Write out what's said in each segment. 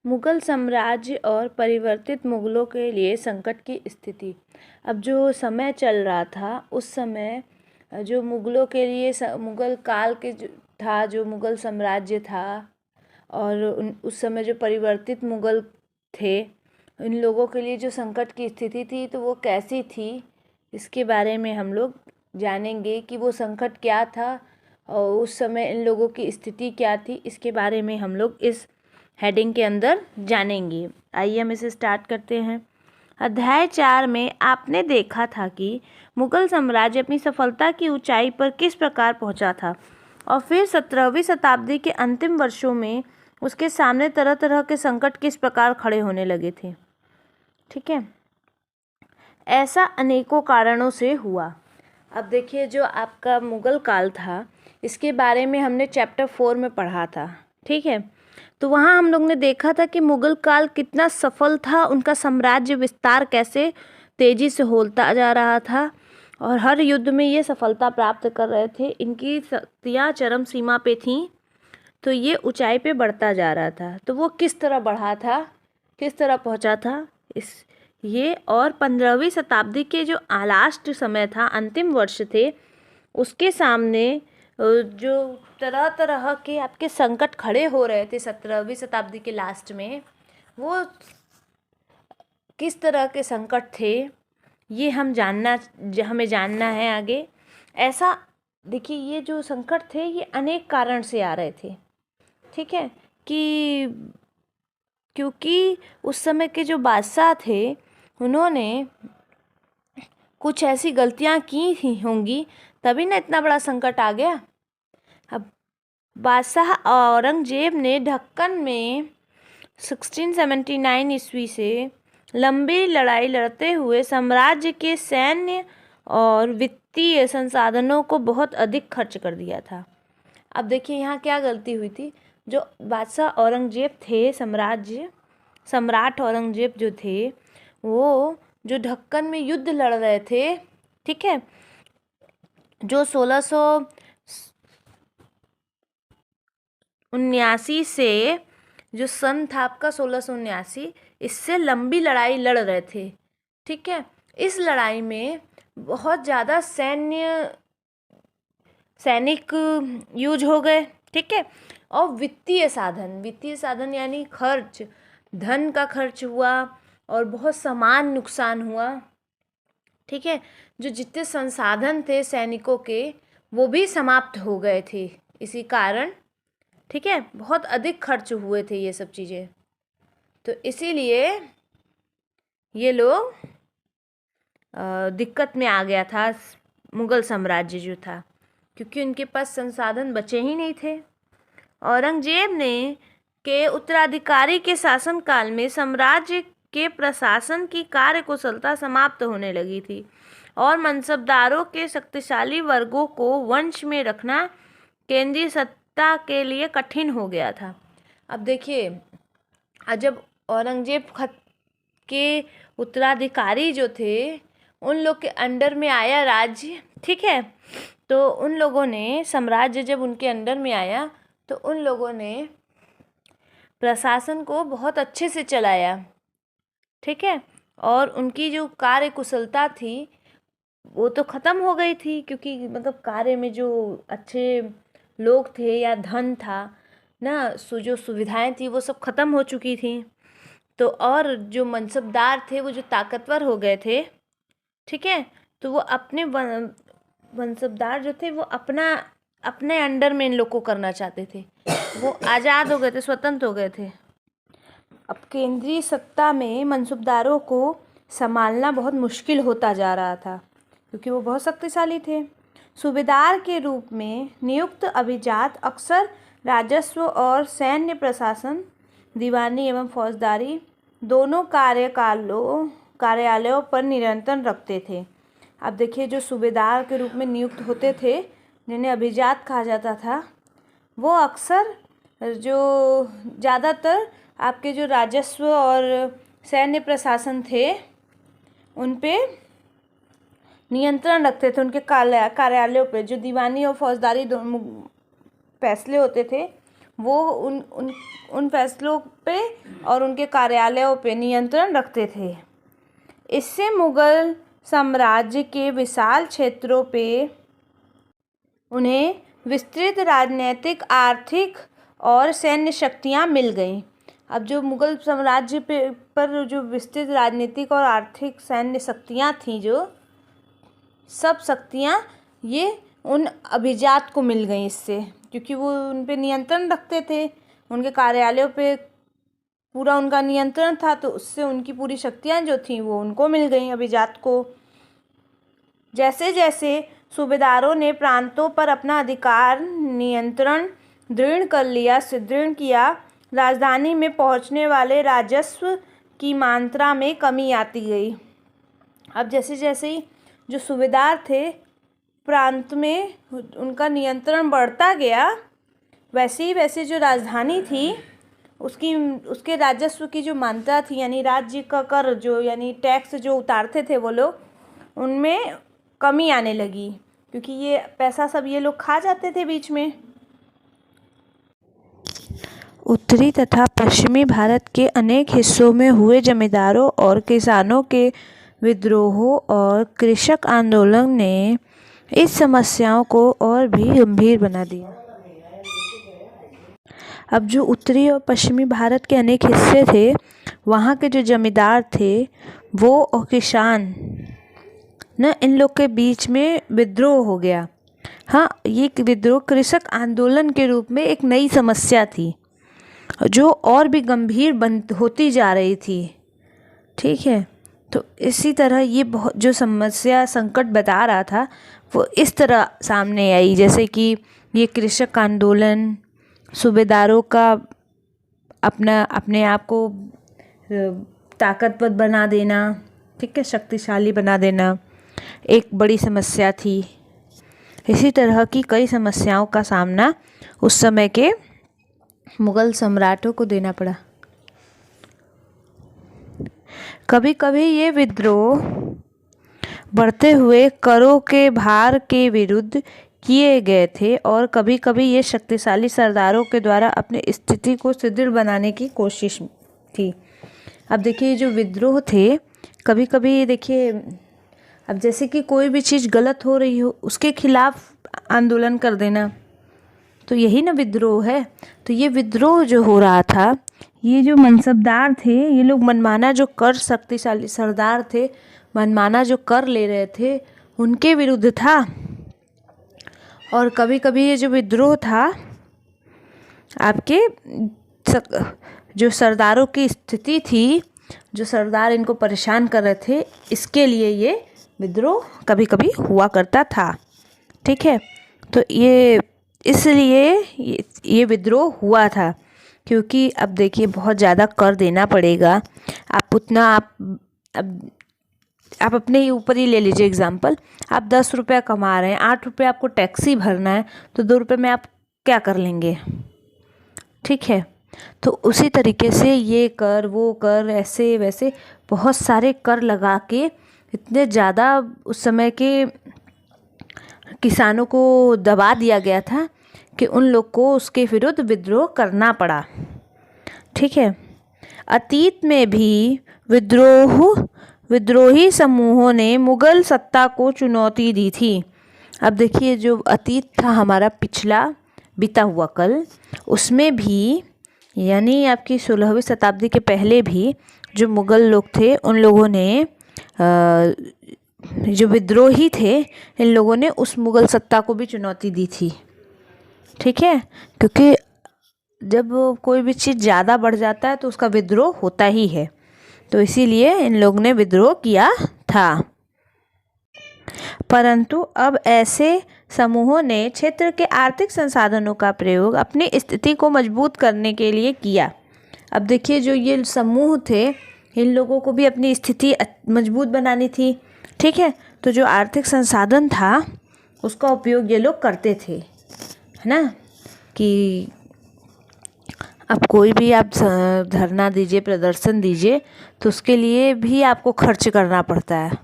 मुगल साम्राज्य और परिवर्तित मुगलों के लिए संकट की स्थिति। अब जो समय चल रहा था उस समय जो मुगलों के लिए मुगल काल के जो मुगल साम्राज्य था और उस समय जो परिवर्तित मुगल थे, इन लोगों के लिए जो संकट की स्थिति थी तो वो कैसी थी, इसके बारे में हम लोग जानेंगे कि वो संकट क्या था और उस समय इन लोगों की स्थिति क्या थी। इसके बारे में हम लोग इस हेडिंग के अंदर जानेंगे। आइए हम इसे स्टार्ट करते हैं। अध्याय 4 में आपने देखा था कि मुगल साम्राज्य अपनी सफलता की ऊंचाई पर किस प्रकार पहुंचा था और फिर 17वीं शताब्दी के अंतिम वर्षों में उसके सामने तरह तरह के संकट किस प्रकार खड़े होने लगे थे। ठीक है, ऐसा अनेकों कारणों से हुआ। अब देखिए, जो आपका मुगल काल था इसके बारे में हमने चैप्टर 4 में पढ़ा था। ठीक है, तो वहाँ हम लोग ने देखा था कि मुगल काल कितना सफल था, उनका साम्राज्य विस्तार कैसे तेजी से होता जा रहा था और हर युद्ध में ये सफलता प्राप्त कर रहे थे। इनकी शक्तियाँ चरम सीमा पे थीं, तो ये ऊंचाई पे बढ़ता जा रहा था। तो वो किस तरह बढ़ा था, किस तरह पहुंचा था, ये और 15वीं शताब्दी के जो लास्ट समय था, अंतिम वर्ष थे, उसके सामने जो तरह तरह के आपके संकट खड़े हो रहे थे 17वीं शताब्दी के लास्ट में, वो किस तरह के संकट थे ये हमें जानना है आगे। ऐसा देखिए, ये जो संकट थे ये अनेक कारण से आ रहे थे। ठीक है, कि क्योंकि उस समय के जो बादशाह थे उन्होंने कुछ ऐसी गलतियां की ही होंगी, तभी ना इतना बड़ा संकट आ गया। अब बादशाह औरंगजेब ने ढक्कन में 1679 ईस्वी से लंबी लड़ाई लड़ते हुए साम्राज्य के सैन्य और वित्तीय संसाधनों को बहुत अधिक खर्च कर दिया था। अब देखिए यहाँ क्या गलती हुई थी। जो बादशाह औरंगजेब थे, सम्राट औरंगजेब जो थे, वो जो ढक्कन में युद्ध लड़ रहे थे, ठीक है, जो 1679 से जो सन था आपका 1679, इससे लंबी लड़ाई लड़ रहे थे। ठीक है, इस लड़ाई में बहुत ज़्यादा सैनिक यूज हो गए। ठीक है, और वित्तीय साधन यानी खर्च, धन का खर्च हुआ और बहुत सामान नुकसान हुआ। ठीक है, जो जितने संसाधन थे सैनिकों के वो भी समाप्त हो गए थे इसी कारण। ठीक है, बहुत अधिक खर्च हुए थे ये सब चीज़ें, तो इसीलिए ये लोग दिक्कत में आ गया था मुगल साम्राज्य जो था, क्योंकि उनके पास संसाधन बचे ही नहीं थे। औरंगजेब ने के उत्तराधिकारी के शासनकाल में साम्राज्य के प्रशासन की कार्यकुशलता समाप्त होने लगी थी और मनसबदारों के शक्तिशाली वर्गों को वंश में रखना केंद्रीय सत्ता के लिए कठिन हो गया था। अब देखिए, जब औरंगजेब के उत्तराधिकारी जो थे उन लोग के अंडर में आया राज्य, ठीक है, तो उन लोगों ने साम्राज्य जब उनके अंडर में आया तो उन लोगों ने प्रशासन को बहुत अच्छे से चलाया। ठीक है, और उनकी जो कार्य कुशलता थी वो तो ख़त्म हो गई थी, क्योंकि मतलब कार्य में जो अच्छे लोग थे या धन था ना, जो सुविधाएं थी वो सब ख़त्म हो चुकी थी। तो और जो मनसबदार थे वो जो ताकतवर हो गए थे, ठीक है, तो वो अपने मनसबदार जो थे वो अपने अंडर में इन लोग को करना चाहते थे। वो आज़ाद हो गए थे, स्वतंत्र हो गए थे। अब केंद्रीय सत्ता में मनसबदारों को संभालना बहुत मुश्किल होता जा रहा था, क्योंकि वो बहुत शक्तिशाली थे। सूबेदार के रूप में नियुक्त अभिजात अक्सर राजस्व और सैन्य प्रशासन, दीवानी एवं फौजदारी दोनों कार्यालयों पर नियंत्रण रखते थे। अब देखिए, जो सूबेदार के रूप में नियुक्त होते थे जिन्हें अभिजात कहा जाता था, वो अक्सर जो ज़्यादातर आपके जो राजस्व और सैन्य प्रशासन थे उन पे नियंत्रण रखते थे। उनके कार्यालयों पे जो दीवानी और फौजदारी फैसले होते थे वो उन फैसलों पे और उनके कार्यालयों पे नियंत्रण रखते थे। इससे मुगल साम्राज्य के विशाल क्षेत्रों पे उन्हें विस्तृत राजनीतिक, आर्थिक और सैन्य शक्तियाँ मिल गईं। अब जो मुगल साम्राज्य पर जो विस्तृत राजनीतिक और आर्थिक सैन्य शक्तियाँ थीं, जो सब शक्तियाँ ये उन अभिजात को मिल गई इससे, क्योंकि वो उन पे नियंत्रण रखते थे, उनके कार्यालयों पे पूरा उनका नियंत्रण था, तो उससे उनकी पूरी शक्तियाँ जो थीं वो उनको मिल गई, अभिजात को। जैसे जैसे सूबेदारों ने प्रांतों पर अपना अधिकार नियंत्रण सुदृढ़ किया, राजधानी में पहुंचने वाले राजस्व की मात्रा में कमी आती गई। अब जैसे जैसे जो सूबेदार थे प्रांत में उनका नियंत्रण बढ़ता गया, वैसे ही वैसे जो राजधानी थी उसके राजस्व की जो मात्रा थी, यानी राज्य का कर जो यानी टैक्स जो उतारते थे वो लोग, उनमें कमी आने लगी, क्योंकि ये पैसा सब ये लोग खा जाते थे बीच में। उत्तरी तथा पश्चिमी भारत के अनेक हिस्सों में हुए जमींदारों और किसानों के विद्रोहों और कृषक आंदोलन ने इस समस्याओं को और भी गंभीर बना दिया। अब जो उत्तरी और पश्चिमी भारत के अनेक हिस्से थे, वहाँ के जो जमींदार थे वो और किसान न, इन लोग के बीच में विद्रोह हो गया। हाँ, ये विद्रोह कृषक आंदोलन के रूप में एक नई समस्या थी जो और भी गंभीर होती जा रही थी। ठीक है, तो इसी तरह ये बहुत जो समस्या संकट बता रहा था वो इस तरह सामने आई, जैसे कि ये कृषक आंदोलन, सूबेदारों का अपने आप को ताकतवर बना देना, ठीक है, शक्तिशाली बना देना, एक बड़ी समस्या थी। इसी तरह की कई समस्याओं का सामना उस समय के मुगल सम्राटों को देना पड़ा। कभी कभी ये विद्रोह बढ़ते हुए करों के भार के विरुद्ध किए गए थे और कभी कभी ये शक्तिशाली सरदारों के द्वारा अपनी स्थिति को सुदृढ़ बनाने की कोशिश थी। अब देखिए जो विद्रोह थे, कभी कभी देखिए, अब जैसे कि कोई भी चीज़ गलत हो रही हो उसके खिलाफ आंदोलन कर देना, तो यही ना विद्रोह है। तो ये विद्रोह जो हो रहा था, ये जो मनसबदार थे, ये लोग मनमाना जो कर, शक्तिशाली सरदार थे, मनमाना जो कर ले रहे थे उनके विरुद्ध था। और कभी कभी ये जो विद्रोह था आपके जो सरदारों की स्थिति थी, जो सरदार इनको परेशान कर रहे थे, इसके लिए ये विद्रोह कभी कभी हुआ करता था। ठीक है, तो ये इसलिए ये विद्रोह हुआ था, क्योंकि अब देखिए बहुत ज़्यादा कर देना पड़ेगा। आप अपने ही ऊपर ही ले लीजिए एग्जाम्पल। आप 10 रुपया कमा रहे हैं, 8 रुपये आपको टैक्स ही भरना है, तो 2 रुपये में आप क्या कर लेंगे? ठीक है, तो उसी तरीके से ये कर वो कर ऐसे वैसे बहुत सारे कर लगा के इतने ज़्यादा उस समय के किसानों को दबा दिया गया था कि उन लोग को उसके विरुद्ध विद्रोह करना पड़ा। ठीक है, अतीत में भी विद्रोही समूहों ने मुगल सत्ता को चुनौती दी थी। अब देखिए जो अतीत था हमारा पिछला बीता हुआ कल, उसमें भी यानी आपकी 16वीं शताब्दी के पहले भी जो मुगल लोग थे, उन लोगों ने जो विद्रोही थे, इन लोगों ने उस मुगल सत्ता को भी चुनौती दी थी। ठीक है, क्योंकि जब कोई भी चीज़ ज़्यादा बढ़ जाता है तो उसका विद्रोह होता ही है, तो इसीलिए इन लोगों ने विद्रोह किया था। परंतु अब ऐसे समूहों ने क्षेत्र के आर्थिक संसाधनों का प्रयोग अपनी स्थिति को मजबूत करने के लिए किया। अब देखिए जो ये समूह थे, इन लोगों को भी अपनी स्थिति मजबूत बनानी थी। ठीक है, तो जो आर्थिक संसाधन था उसका उपयोग ये लोग करते थे, है ना, कि अब कोई भी आप धरना दीजिए, प्रदर्शन दीजिए, तो उसके लिए भी आपको खर्च करना पड़ता है।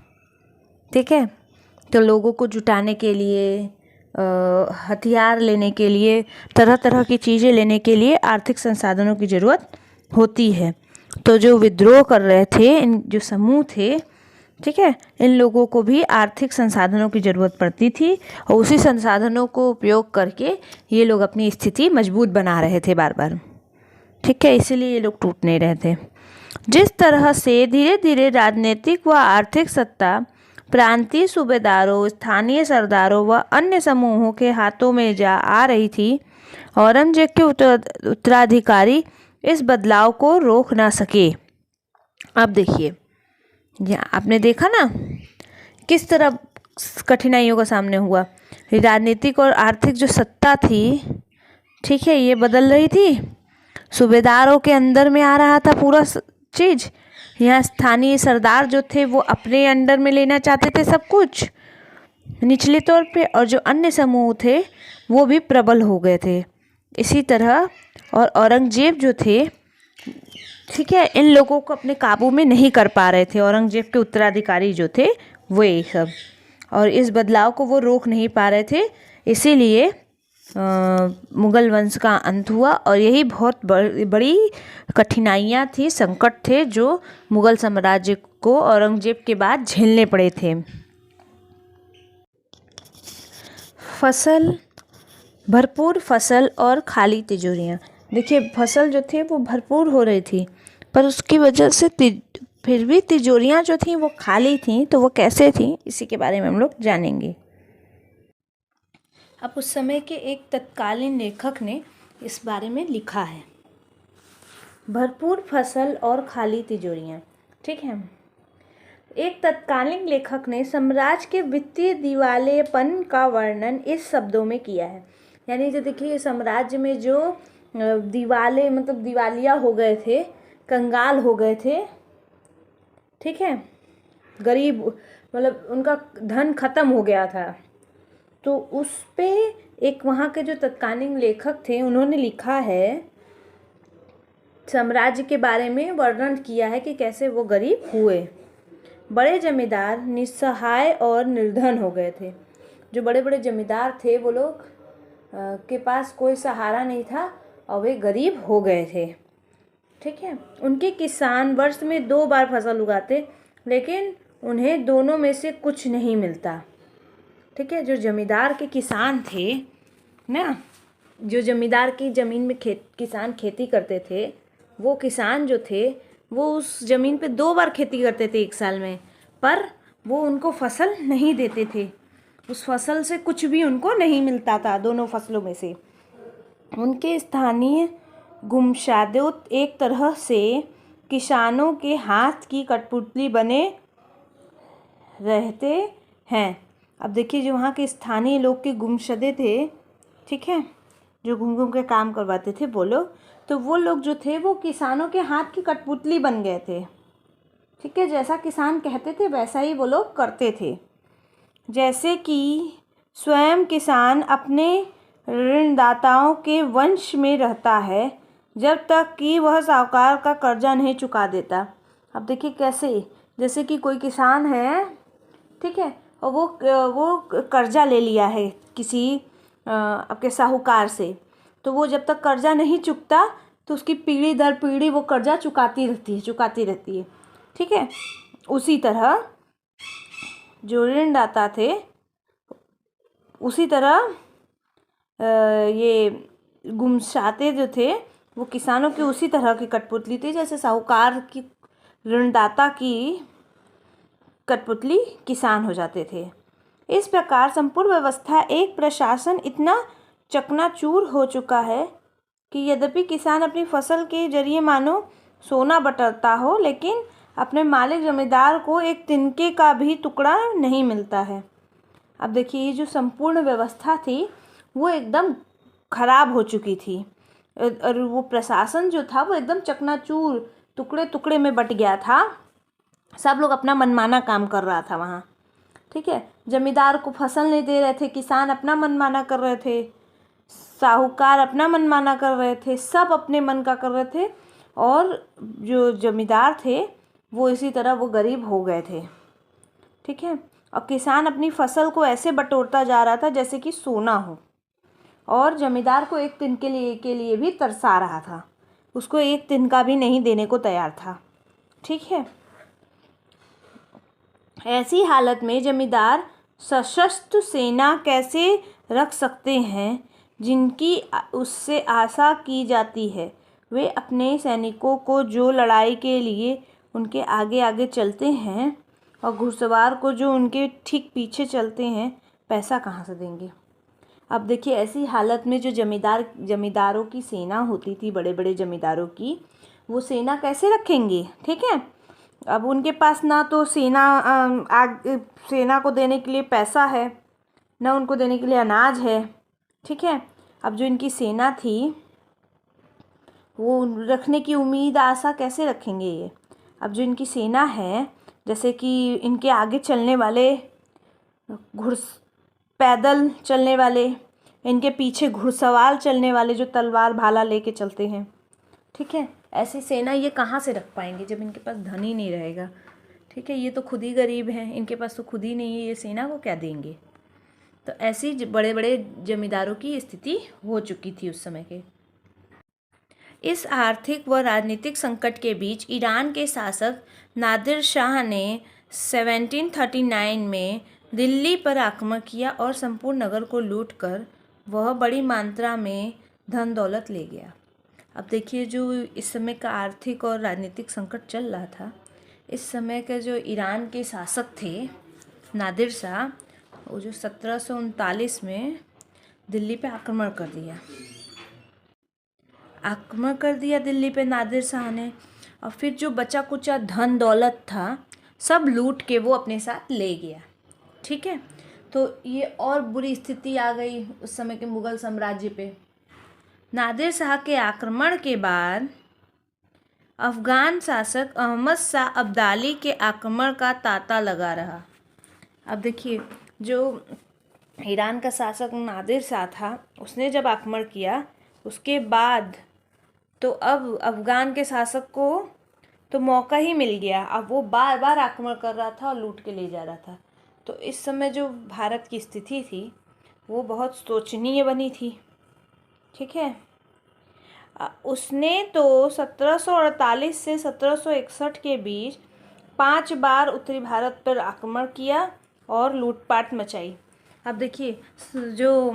ठीक है, तो लोगों को जुटाने के लिए, हथियार लेने के लिए, तरह तरह की चीज़ें लेने के लिए आर्थिक संसाधनों की ज़रूरत होती है। तो जो विद्रोह कर रहे थे, इन जो समूह थे, ठीक है, इन लोगों को भी आर्थिक संसाधनों की ज़रूरत पड़ती थी और उसी संसाधनों को उपयोग करके ये लोग अपनी स्थिति मजबूत बना रहे थे बार बार, ठीक है, इसीलिए ये लोग टूट नहीं रहे थे। जिस तरह से धीरे धीरे राजनीतिक व आर्थिक सत्ता प्रांतीय सूबेदारों, स्थानीय सरदारों व अन्य समूहों के हाथों में जा आ रही थी, औरंगजेब के उत्तराधिकारी इस बदलाव को रोक ना सके। अब देखिए, आपने देखा ना किस तरह कठिनाइयों का सामना हुआ। राजनीतिक और आर्थिक जो सत्ता थी, ठीक है, ये बदल रही थी, सूबेदारों के अंदर में आ रहा था पूरा चीज़। यहाँ स्थानीय सरदार जो थे वो अपने अंडर में लेना चाहते थे सब कुछ निचले तौर पे, और जो अन्य समूह थे वो भी प्रबल हो गए थे इसी तरह। और औरंगजेब जो थे, ठीक है, इन लोगों को अपने काबू में नहीं कर पा रहे थे, औरंगजेब के उत्तराधिकारी जो थे वो ये सब, और इस बदलाव को वो रोक नहीं पा रहे थे, इसीलिए मुगल वंश का अंत हुआ। और यही बहुत बड़ी कठिनाइयाँ थी, संकट थे जो मुगल साम्राज्य को औरंगजेब के बाद झेलने पड़े थे। फसल, भरपूर फसल और खाली तिजोरियाँ। देखिए, फसल जो थे वो भरपूर हो रही थी, पर उसकी वजह से फिर भी तिजोरियाँ जो थी वो खाली थी। तो वो कैसे थी, इसी के बारे में हम लोग जानेंगे। अब उस समय के एक तत्कालीन लेखक ने इस बारे में लिखा है, भरपूर फसल और खाली तिजोरियाँ, ठीक है। एक तत्कालीन लेखक ने साम्राज्य के वित्तीय दिवालेपन का वर्णन इस शब्दों में किया है। यानी जो देखिए, साम्राज्य में जो दिवाले मतलब दिवालिया हो गए थे, कंगाल हो गए थे, ठीक है, गरीब, मतलब उनका धन खत्म हो गया था। तो उस पे एक वहाँ के जो तत्कालीन लेखक थे उन्होंने लिखा है, साम्राज्य के बारे में वर्णन किया है कि कैसे वो गरीब हुए। बड़े जमींदार निस्सहाय और निर्धन हो गए थे। जो बड़े बड़े जमींदार थे वो लोग के पास कोई सहारा नहीं था और वे गरीब हो गए थे, ठीक है। उनके किसान वर्ष में 2 बार फसल उगाते, लेकिन उन्हें दोनों में से कुछ नहीं मिलता, ठीक है। जो जमींदार के किसान थे ना, जो जमींदार की ज़मीन में किसान खेती करते थे, वो किसान जो थे वो उस ज़मीन पे 2 बार खेती करते थे एक साल में, पर वो उनको फसल नहीं देते थे। उस फसल से कुछ भी उनको नहीं मिलता था, दोनों फसलों में से। उनके स्थानीय गुमशुदे एक तरह से किसानों के हाथ की कठपुतली बने रहते हैं। अब देखिए, जो वहाँ के स्थानीय लोग के गुमशुदे थे, ठीक है, जो घूम घूम के काम करवाते थे वो लोग, तो वो लोग जो थे वो किसानों के हाथ की कठपुतली बन गए थे, ठीक है। जैसा किसान कहते थे वैसा ही वो लोग करते थे। जैसे कि स्वयं किसान अपने ऋणदाताओं के वंश में रहता है जब तक कि वह साहूकार का कर्जा नहीं चुका देता। अब देखिए कैसे, जैसे कि कोई किसान है, ठीक है, और वो कर्जा ले लिया है किसी आपके साहूकार से, तो वो जब तक कर्जा नहीं चुकता तो उसकी पीढ़ी दर पीढ़ी वो कर्जा चुकाती रहती है, ठीक है। उसी तरह जो ऋणदाता थे, उसी तरह ये गुमशुदे जो थे वो किसानों की उसी तरह की कठपुतली थी, जैसे साहूकार की ऋणदाता की कठपुतली किसान हो जाते थे। इस प्रकार संपूर्ण व्यवस्था, एक प्रशासन इतना चकनाचूर हो चुका है कि यद्यपि किसान अपनी फसल के जरिए मानो सोना बटोरता हो, लेकिन अपने मालिक जमींदार को एक तिनके का भी टुकड़ा नहीं मिलता है। अब देखिए, ये जो संपूर्ण व्यवस्था थी वो एकदम खराब हो चुकी थी, और वो प्रशासन जो था वो एकदम चकनाचूर, टुकड़े टुकड़े में बट गया था। सब लोग अपना मनमाना काम कर रहा था वहाँ, ठीक है। जमींदार को फसल नहीं दे रहे थे, किसान अपना मनमाना कर रहे थे, साहूकार अपना मनमाना कर रहे थे, सब अपने मन का कर रहे थे, और जो जमींदार थे वो इसी तरह वो गरीब हो गए थे, ठीक है। और किसान अपनी फसल को ऐसे बटोरता जा रहा था जैसे कि सोना हो, और जमींदार को एक दिन के लिए भी तरसा रहा था, उसको एक दिन का भी नहीं देने को तैयार था। ठीक है। ऐसी हालत में जमींदार सशस्त्र सेना कैसे रख सकते हैं जिनकी उससे आशा की जाती है। वे अपने सैनिकों को जो लड़ाई के लिए उनके आगे आगे चलते हैं और घुड़सवार को जो उनके ठीक पीछे चलते हैं, पैसा कहाँ से देंगे। अब देखिए, ऐसी हालत में जो जमींदारों की सेना होती थी, बड़े बड़े जमींदारों की, वो सेना कैसे रखेंगे। ठीक है। अब उनके पास ना तो सेना को देने के लिए पैसा है, ना उनको देने के लिए अनाज है। ठीक है। अब जो इनकी सेना थी, वो रखने की उम्मीद आशा कैसे रखेंगे ये। अब जो इनकी सेना है, जैसे कि इनके आगे चलने वाले पैदल चलने वाले, इनके पीछे घुड़सवार चलने वाले जो तलवार भाला लेके चलते हैं। ठीक है। ऐसी सेना ये कहाँ से रख पाएंगे जब इनके पास धन ही नहीं रहेगा। ठीक है। ये तो खुद ही गरीब हैं, इनके पास तो खुद ही नहीं है, ये सेना को क्या देंगे। तो ऐसी बड़े बड़े जमींदारों की स्थिति हो चुकी थी उस समय के। इस आर्थिक व राजनीतिक संकट के बीच ईरान के शासक नादिर शाह ने 1739 में दिल्ली पर आक्रमण किया और संपूर्ण नगर को लूटकर वह बड़ी मात्रा में धन दौलत ले गया। अब देखिए, जो इस समय का आर्थिक और राजनीतिक संकट चल रहा था, इस समय के जो ईरान के शासक थे नादिर शाह, वो जो 1739 में दिल्ली पे आक्रमण कर दिया दिल्ली पे नादिर शाह ने। और फिर जो बचा कुचा धन दौलत था सब लूट के वो अपने साथ ले गया। ठीक है। तो ये और बुरी स्थिति आ गई उस समय के मुग़ल साम्राज्य पे। नादिर शाह के आक्रमण के बाद अफ़गान शासक अहमद शाह अब्दाली के आक्रमण का तांता लगा रहा। अब देखिए, जो ईरान का शासक नादिर शाह था, उसने जब आक्रमण किया, उसके बाद तो अब अफ़गान के शासक को तो मौका ही मिल गया। अब वो बार बार आक्रमण कर रहा था और लूट के ले जा रहा था। तो इस समय जो भारत की स्थिति थी वो बहुत शोचनीय बनी थी। ठीक है। उसने तो 1748 से 1761 के बीच 5 बार उत्तरी भारत पर आक्रमण किया और लूटपाट मचाई। अब देखिए, जो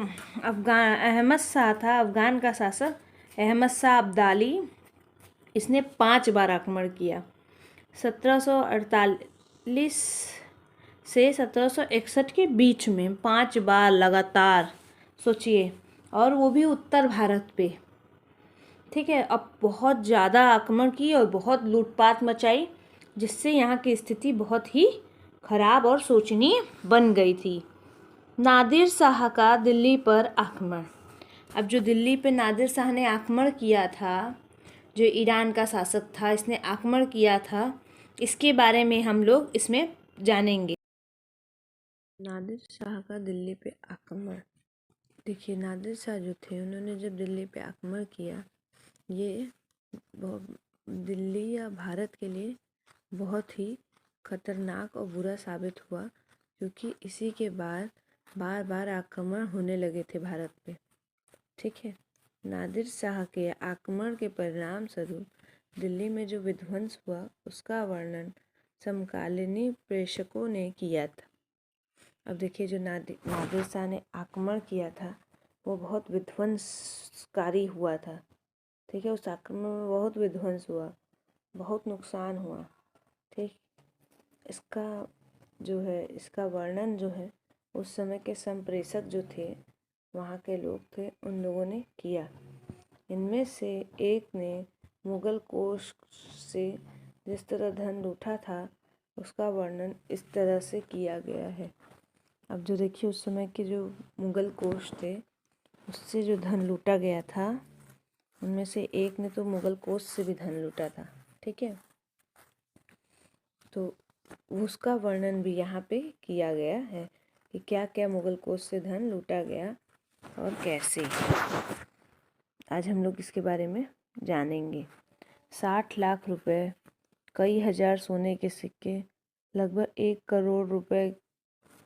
अहमद शाह था, अफ़गान का शासक अहमद शाह अब्दाली, इसने 5 बार आक्रमण किया। 1748 से 1761 के बीच में 5 बार लगातार, सोचिए, और वो भी उत्तर भारत पे। ठीक है। अब बहुत ज़्यादा आक्रमण की और बहुत लूटपाट मचाई, जिससे यहाँ की स्थिति बहुत ही खराब और शोचनीय बन गई थी। नादिर शाह का दिल्ली पर आक्रमण। अब जो दिल्ली पे नादिर शाह ने आक्रमण किया था, जो ईरान का शासक था, इसने आक्रमण किया था, इसके बारे में हम लोग इसमें जानेंगे। नादिर शाह का दिल्ली पे आक्रमण। देखिए, नादिर शाह जो थे, उन्होंने जब दिल्ली पे आक्रमण किया, ये दिल्ली या भारत के लिए बहुत ही खतरनाक और बुरा साबित हुआ, क्योंकि इसी के बाद बार बार आक्रमण होने लगे थे भारत पे। ठीक है। नादिर शाह के आक्रमण के परिणाम स्वरूप दिल्ली में जो विध्वंस हुआ, उसका वर्णन समकालीन प्रेक्षकों ने किया था। अब देखिए, जो नादिर शाह ने आक्रमण किया था वो बहुत विध्वंसकारी हुआ था। ठीक है। उस आक्रमण में बहुत विध्वंस हुआ, बहुत नुकसान हुआ। ठीक। इसका वर्णन जो है उस समय के संप्रेषक जो थे, वहाँ के लोग थे, उन लोगों ने किया। इनमें से एक ने मुग़ल कोष से जिस तरह धन लूटा था, उसका वर्णन इस तरह से किया गया है। अब जो देखिए, उस समय के जो मुग़ल कोष थे, उससे जो धन लूटा गया था, उनमें से एक ने तो मुग़ल कोष से भी धन लूटा था। ठीक है। तो उसका वर्णन भी यहाँ पे किया गया है कि क्या क्या मुग़ल कोष से धन लूटा गया और कैसे। आज हम लोग इसके बारे में जानेंगे। 60 लाख रुपए, कई हज़ार सोने के सिक्के, लगभग 1 करोड़ रुपए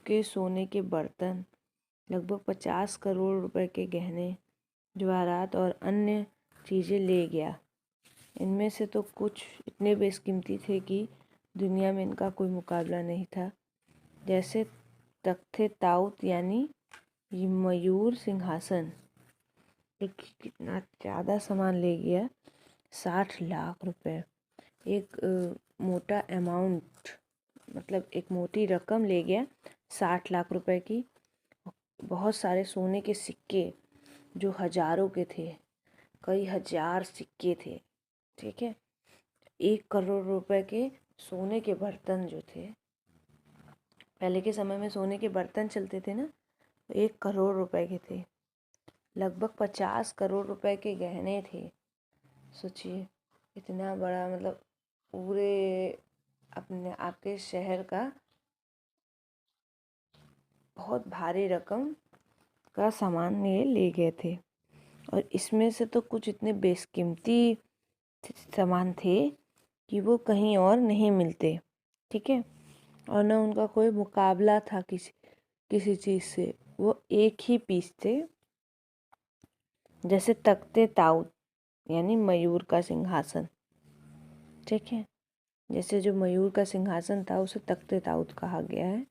के सोने के बर्तन, लगभग 50 करोड़ रुपए के गहने, जवाहरात और अन्य चीज़ें ले गया। इनमें से तो कुछ इतने बेशकीमती थे कि दुनिया में इनका कोई मुकाबला नहीं था, जैसे तख्ते ताऊत यानी मयूर सिंहासन। एक कितना ज़्यादा सामान ले गया, 60 लाख रुपए। एक मोटा अमाउंट, मतलब एक मोटी रकम ले गया, 60 लाख रुपए की। बहुत सारे सोने के सिक्के जो हजारों के थे, कई हजार सिक्के थे, ठीक है। 1 करोड़ रुपए के सोने के बर्तन जो थे, पहले के समय में सोने के बर्तन चलते थे ना, 1 करोड़ रुपए के थे। लगभग 50 करोड़ रुपए के गहने थे। सोचिए, इतना बड़ा, मतलब पूरे अपने आपके शहर का बहुत भारी रकम का सामान ये ले गए थे। और इसमें से तो कुछ इतने बेशकीमती सामान थे कि वो कहीं और नहीं मिलते, ठीक है। और न उनका कोई मुकाबला था किसी चीज़ से। वो एक ही पीस थे, जैसे तख्ते ताऊत यानी मयूर का सिंहासन, ठीक है। जैसे जो मयूर का सिंहासन था उसे तख्ते ताऊत कहा गया है,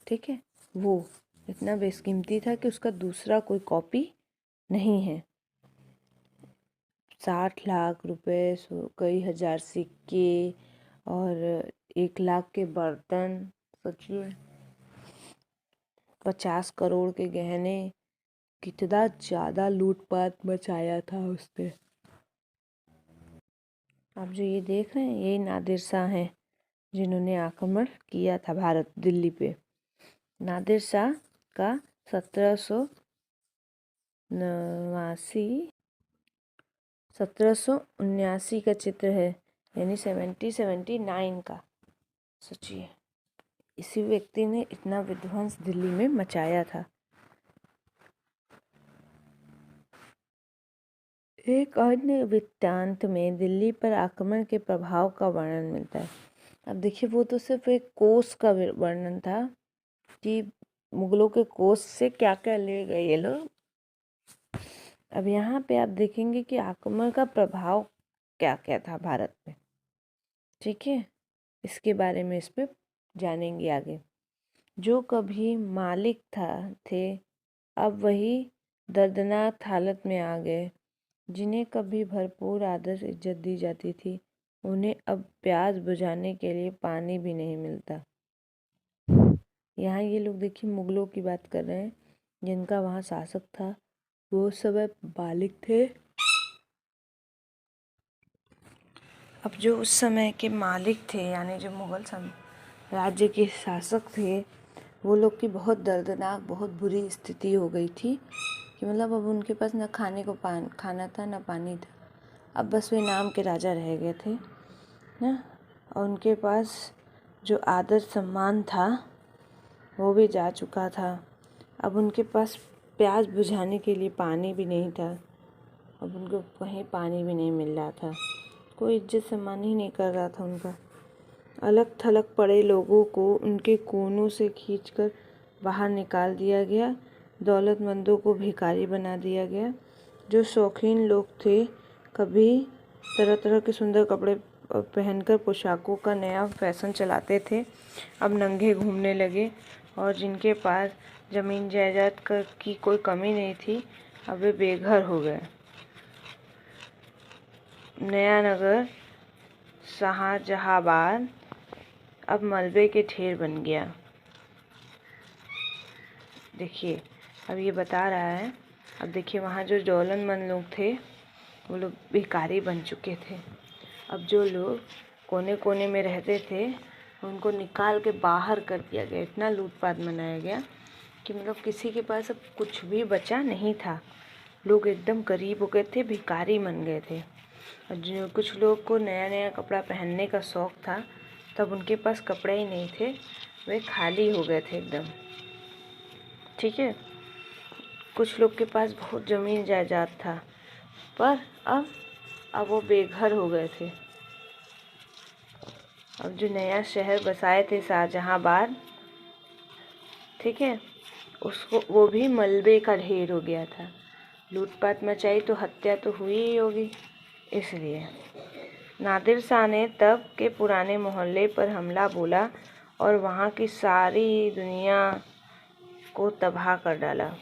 ठीक है। वो इतना बेशकीमती था कि उसका दूसरा कोई कॉपी नहीं है। 60 लाख रुपए, कई हजार सिक्के और 1 लाख के बर्तन, सोचिए 50 करोड़ के गहने, कितना ज़्यादा लूटपाट मचाया था उसने। आप जो ये देख रहे हैं, ये नादिर शाह हैं जिन्होंने आक्रमण किया था भारत, दिल्ली पे। नादिर शाह का 1779 का चित्र है, यानी 1779 का। सोचिए, इसी व्यक्ति ने इतना विध्वंस दिल्ली में मचाया था। एक अन्य वृत्तांत में दिल्ली पर आक्रमण के प्रभाव का वर्णन मिलता है। अब देखिए, वो तो सिर्फ एक कोस का वर्णन था कि मुगलों के कोस से क्या क्या ले गए ये लोग। अब यहाँ पे आप देखेंगे कि आक्रमण का प्रभाव क्या क्या था भारत में, ठीक है। इसके बारे में इस पे जानेंगे आगे। जो कभी मालिक थे, अब वही दर्दनाक हालत में आ गए। जिन्हें कभी भरपूर आदर से इज्जत दी जाती थी, उन्हें अब प्यास बुझाने के लिए पानी भी नहीं मिलता। यहाँ ये लोग देखिए मुगलों की बात कर रहे हैं, जिनका वहाँ शासक था, वो सब बालिग थे। अब जो उस समय के मालिक थे, यानी जो मुगल राज्य के शासक थे, वो लोग की बहुत दर्दनाक, बहुत बुरी स्थिति हो गई थी कि मतलब अब उनके पास ना खाने को खाना था, ना पानी था। अब बस वे नाम के राजा रह गए थे ना। और उनके पास जो आदर सम्मान था वो भी जा चुका था। अब उनके पास प्यास बुझाने के लिए पानी भी नहीं था। अब उनको कहीं पानी भी नहीं मिल रहा था, कोई इज्जत सम्मान ही नहीं कर रहा था उनका। अलग थलग पड़े लोगों को उनके कोनों से खींचकर बाहर निकाल दिया गया। दौलतमंदों को भिखारी बना दिया गया। जो शौकीन लोग थे, कभी तरह तरह के सुंदर कपड़े पहनकर पोशाकों का नया फैशन चलाते थे, अब नंगे घूमने लगे। और जिनके पास ज़मीन जायदाद की कोई कमी नहीं थी, अब वे बेघर हो गए। नया नगर शाहजहाबाद अब मलबे के ढेर बन गया। देखिए, अब ये बता रहा है। अब देखिए, वहाँ जो दौलतमंद लोग थे वो लोग भिखारी बन चुके थे। अब जो लोग कोने कोने में रहते थे उनको निकाल के बाहर कर दिया गया। इतना लूटपाट मनाया गया कि मतलब किसी के पास अब कुछ भी बचा नहीं था। लोग एकदम गरीब हो गए थे, भिखारी बन गए थे। और जो कुछ लोग को नया नया कपड़ा पहनने का शौक़ था, तब उनके पास कपड़े ही नहीं थे, वे खाली हो गए थे एकदम, ठीक है। कुछ लोग के पास बहुत ज़मीन जायदाद था, पर अब वो बेघर हो गए थे। अब जो नया शहर बसाए थे शाहजहाबाद, ठीक है, उसको वो भी मलबे का ढेर हो गया था। लूटपाट मचाई तो हत्या तो हुई ही होगी। इसलिए नादिर शाह ने तब के पुराने मोहल्ले पर हमला बोला और वहाँ की सारी दुनिया को तबाह कर डाला।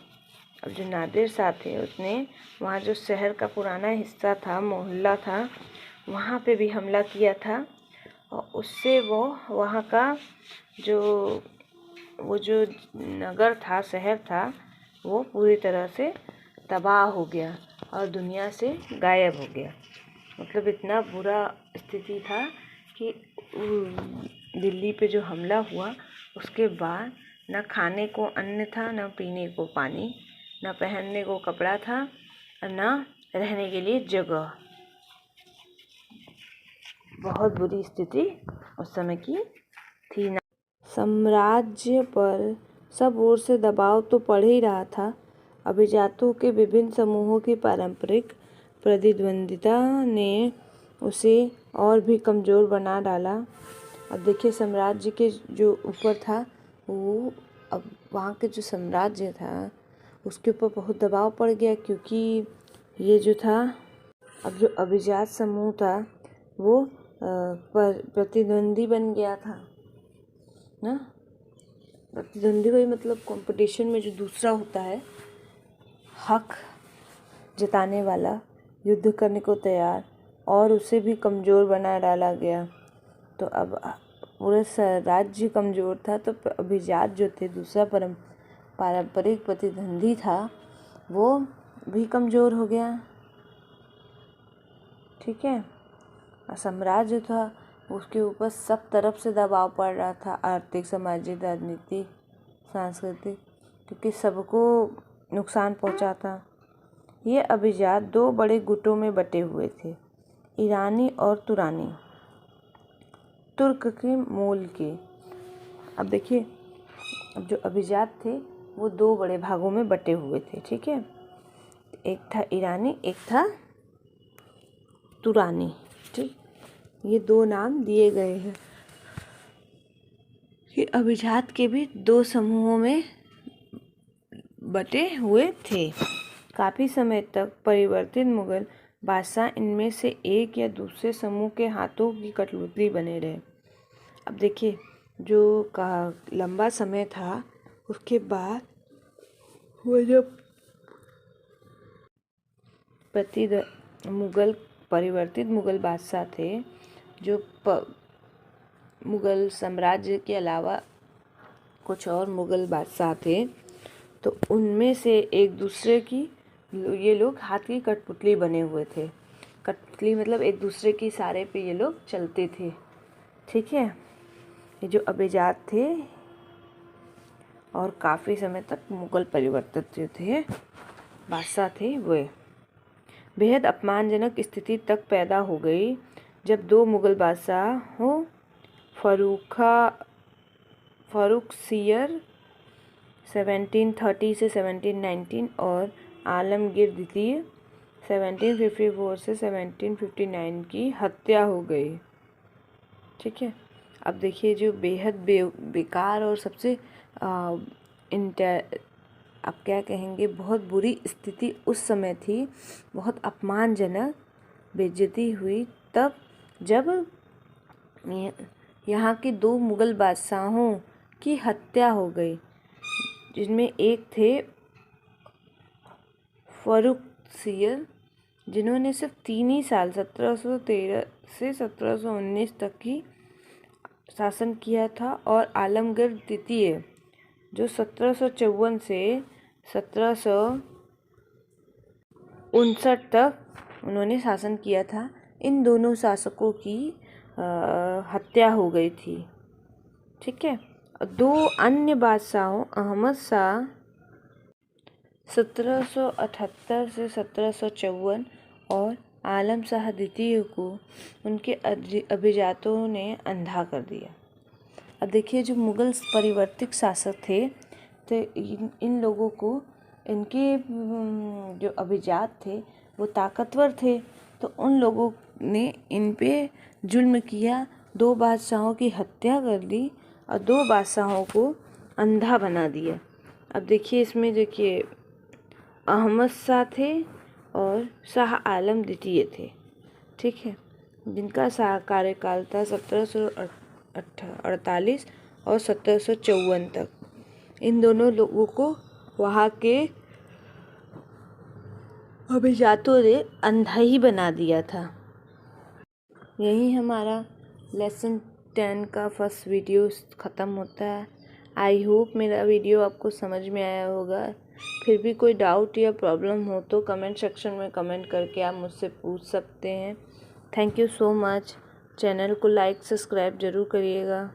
अब जो नादिर शाह थे उसने वहाँ जो शहर का पुराना हिस्सा था, मोहल्ला था, वहाँ पे भी हमला किया था और उससे वो वहाँ का जो नगर था, शहर था, वो पूरी तरह से तबाह हो गया और दुनिया से गायब हो गया। मतलब इतना बुरा स्थिति था कि दिल्ली पे जो हमला हुआ उसके बाद न खाने को अन्न था, न पीने को पानी, न पहनने को कपड़ा था और न रहने के लिए जगह। बहुत बुरी स्थिति उस समय की थी। साम्राज्य पर सब ओर से दबाव तो पड़ ही रहा था। अभिजातों के विभिन्न समूहों की पारंपरिक प्रतिद्वंदिता ने उसे और भी कमज़ोर बना डाला। अब देखिए, साम्राज्य के जो ऊपर था वो, अब वहाँ के जो साम्राज्य था उसके ऊपर बहुत दबाव पड़ गया, क्योंकि ये जो था, अब जो अभिजात समूह था वो प्रतिद्वंदी बन गया था ना। प्रतिद्वंदी वही मतलब कंपटीशन में जो दूसरा होता है, हक जताने वाला, युद्ध करने को तैयार, और उसे भी कमज़ोर बना डाला गया। तो अब पूरा राज्य कमज़ोर था, तो अभिजात जो थे, दूसरा पारंपरिक प्रतिद्वंदी था, वो भी कमज़ोर हो गया। ठीक है, साम्राज्य था उसके ऊपर सब तरफ से दबाव पड़ रहा था, आर्थिक, सामाजिक, राजनीतिक, सांस्कृतिक, क्योंकि सबको नुकसान पहुंचा था। ये अभिजात दो बड़े गुटों में बटे हुए थे, ईरानी और तुरानी, तुर्क के मूल के। अब देखिए, अब जो अभिजात थे वो दो बड़े भागों में बटे हुए थे। ठीक है, एक था ईरानी, एक था तुरानी। ठीक, ये दो नाम दिए गए हैं। ये अभिजात के भी दो समूहों में बटे हुए थे। काफ़ी समय तक परिवर्तित मुगल बादशाह इनमें से एक या दूसरे समूह के हाथों की कठपुतली बने रहे। अब देखिए, जो लंबा समय था उसके बाद वो जब परिवर्तित मुगल बादशाह थे, जो मुगल साम्राज्य के अलावा कुछ और मुगल बादशाह थे, तो उनमें से एक दूसरे की ये लोग हाथ की कठपुतली बने हुए थे। कठपुतली मतलब एक दूसरे के इशारे पे ये लोग चलते थे। ठीक है, ये जो अभिजात थे और काफ़ी समय तक मुगल परिवर्तित जो थे बादशाह थे, वे बेहद अपमानजनक स्थिति तक पैदा हो गई जब दो मुगल बादशाहों फर्रुखसियर 1730 से 1719 और आलमगीर द्वितीय 1754 से 1759 की हत्या हो गई। ठीक है, अब देखिए, जो बेहद बेकार और सबसे अब क्या कहेंगे, बहुत बुरी स्थिति उस समय थी, बहुत अपमानजनक बेइज्जती हुई तब जब यहाँ के दो मुगल बादशाहों की हत्या हो गई, जिनमें एक थे फर्रुखसियर, जिन्होंने सिर्फ 3 ही साल 1713 से 1719 तक की शासन किया था, और आलमगीर द्वितीय जो 1754 से 1759 तक उन्होंने शासन किया था। इन दोनों शासकों की हत्या हो गई थी। ठीक है, दो अन्य बादशाहों अहमद शाह 1778 से 1754 और आलम शाह द्वितीय को उनके अभिजातों ने अंधा कर दिया। अब देखिए, जो मुगल परिवर्तित शासक थे तो इन लोगों को, इनके जो अभिजात थे वो ताकतवर थे, तो उन लोगों ने इन पे जुल्म किया, दो बादशाहों की हत्या कर दी और दो बादशाहों को अंधा बना दिया। अब देखिए इसमें देखिए अहमद शाह थे और शाह आलम द्वितीय थे, ठीक है, जिनका कार्यकाल था 1748 और 1754 तक। इन दोनों लोगों को वहाँ के अभिजातों ने अंधा ही बना दिया था। यही हमारा लेसन 10 का फर्स्ट वीडियो ख़त्म होता है। आई होप मेरा वीडियो आपको समझ में आया होगा। फिर भी कोई डाउट या प्रॉब्लम हो तो कमेंट सेक्शन में कमेंट करके आप मुझसे पूछ सकते हैं। Thank you so much. Channel को लाइक सब्सक्राइब ज़रूर करिएगा।